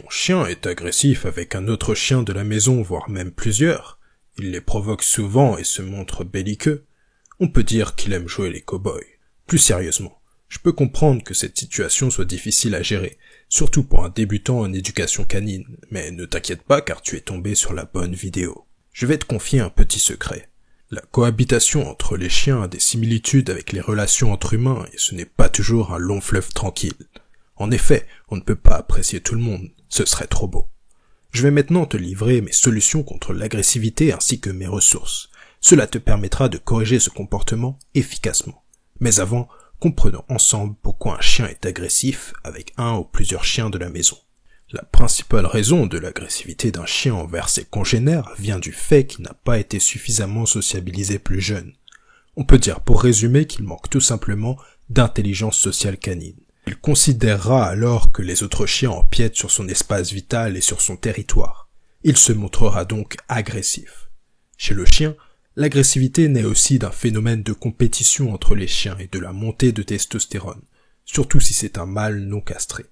ton chien est agressif avec un autre chien de la maison, voire même plusieurs, il les provoque souvent et se montre belliqueux, on peut dire qu'il aime jouer les cow-boys. Plus sérieusement, je peux comprendre que cette situation soit difficile à gérer, surtout pour un débutant en éducation canine, mais ne t'inquiète pas car tu es tombé sur la bonne vidéo. Je vais te confier un petit secret. La cohabitation entre les chiens a des similitudes avec les relations entre humains et ce n'est pas toujours un long fleuve tranquille. En effet, on ne peut pas apprécier tout le monde, ce serait trop beau. Je vais maintenant te livrer mes solutions contre l'agressivité ainsi que mes ressources. Cela te permettra de corriger ce comportement efficacement. Mais avant, comprenons ensemble pourquoi un chien est agressif avec un ou plusieurs chiens de la maison. La principale raison de l'agressivité d'un chien envers ses congénères vient du fait qu'il n'a pas été suffisamment sociabilisé plus jeune. On peut dire pour résumer qu'il manque tout simplement d'intelligence sociale canine. Il considérera alors que les autres chiens empiètent sur son espace vital et sur son territoire. Il se montrera donc agressif. Chez le chien, l'agressivité naît aussi d'un phénomène de compétition entre les chiens et de la montée de testostérone, surtout si c'est un mâle non castré.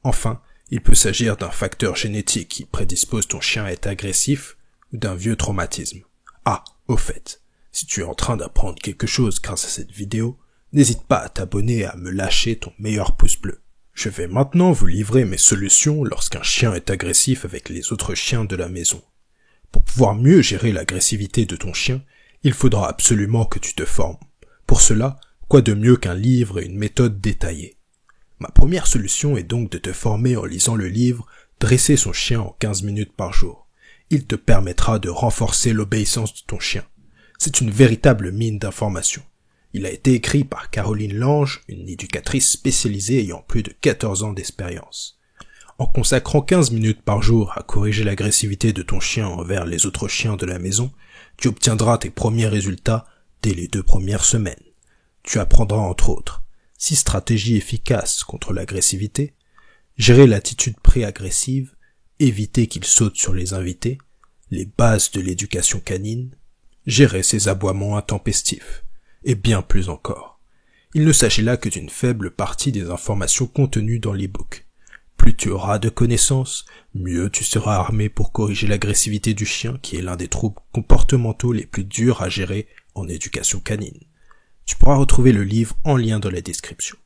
Enfin, il peut s'agir d'un facteur génétique qui prédispose ton chien à être agressif ou d'un vieux traumatisme. Ah, au fait, si tu es en train d'apprendre quelque chose grâce à cette vidéo, n'hésite pas à t'abonner et à me lâcher ton meilleur pouce bleu. Je vais maintenant vous livrer mes solutions lorsqu'un chien est agressif avec les autres chiens de la maison. Pour pouvoir mieux gérer l'agressivité de ton chien, il faudra absolument que tu te formes. Pour cela, quoi de mieux qu'un livre et une méthode détaillée? Ma première solution est donc de te former en lisant le livre « Dresser son chien en 15 minutes par jour ». Il te permettra de renforcer l'obéissance de ton chien. C'est une véritable mine d'informations. Il a été écrit par Caroline Lange, une éducatrice spécialisée ayant plus de 14 ans d'expérience. En consacrant 15 minutes par jour à corriger l'agressivité de ton chien envers les autres chiens de la maison, tu obtiendras tes premiers résultats dès les 2 premières semaines. Tu apprendras entre autres 6 stratégies efficaces contre l'agressivité, gérer l'attitude pré-agressive, éviter qu'il saute sur les invités, les bases de l'éducation canine, gérer ses aboiements intempestifs, et bien plus encore. Il ne s'agit là que d'une faible partie des informations contenues dans l'e-book. Plus tu auras de connaissances, mieux tu seras armé pour corriger l'agressivité du chien qui est l'un des troubles comportementaux les plus durs à gérer en éducation canine. Tu pourras retrouver le livre en lien dans la description.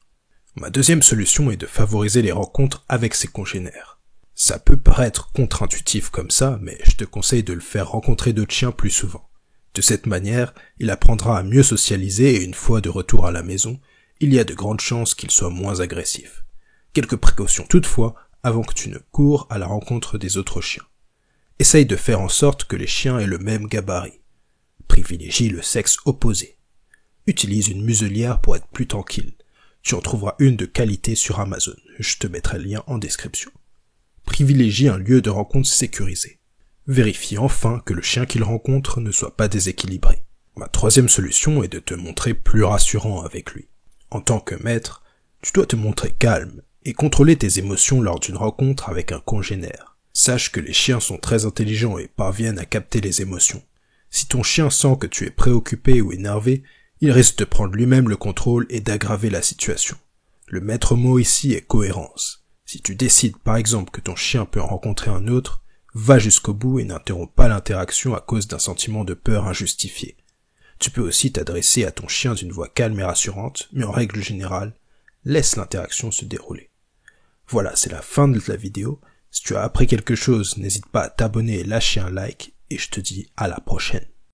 Ma deuxième solution est de favoriser les rencontres avec ses congénères. Ça peut paraître contre-intuitif comme ça, mais je te conseille de le faire rencontrer d'autres chiens plus souvent. De cette manière, il apprendra à mieux socialiser et une fois de retour à la maison, il y a de grandes chances qu'il soit moins agressif. Quelques précautions toutefois avant que tu ne cours à la rencontre des autres chiens. Essaye de faire en sorte que les chiens aient le même gabarit. Privilégie le sexe opposé. Utilise une muselière pour être plus tranquille. Tu en trouveras une de qualité sur Amazon. Je te mettrai le lien en description. Privilégie un lieu de rencontre sécurisé. Vérifie enfin que le chien qu'il rencontre ne soit pas déséquilibré. Ma troisième solution est de te montrer plus rassurant avec lui. En tant que maître, tu dois te montrer calme et contrôler tes émotions lors d'une rencontre avec un congénère. Sache que les chiens sont très intelligents et parviennent à capter les émotions. Si ton chien sent que tu es préoccupé ou énervé, il risque de prendre lui-même le contrôle et d'aggraver la situation. Le maître mot ici est cohérence. Si tu décides par exemple que ton chien peut en rencontrer un autre, va jusqu'au bout et n'interromps pas l'interaction à cause d'un sentiment de peur injustifié. Tu peux aussi t'adresser à ton chien d'une voix calme et rassurante, mais en règle générale, laisse l'interaction se dérouler. Voilà, c'est la fin de la vidéo. Si tu as appris quelque chose, n'hésite pas à t'abonner et lâcher un like, et je te dis à la prochaine.